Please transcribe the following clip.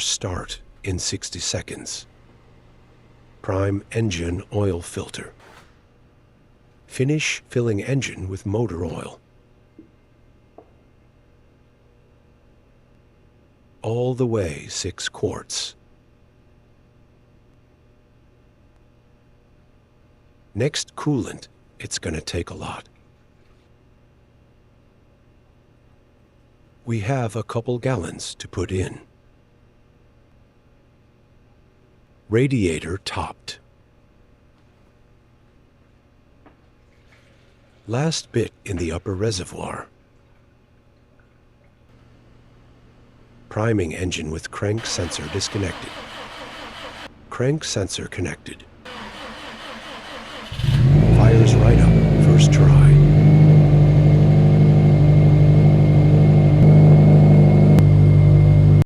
First start in 60 seconds. Prime engine oil filter. Finish filling engine with motor oil. All the way 6 quarts. Next coolant, it's going to take a lot. We have a couple gallons to put in. Radiator topped. Last bit in the upper reservoir. Priming engine with crank sensor disconnected. Crank sensor connected. Fires right up.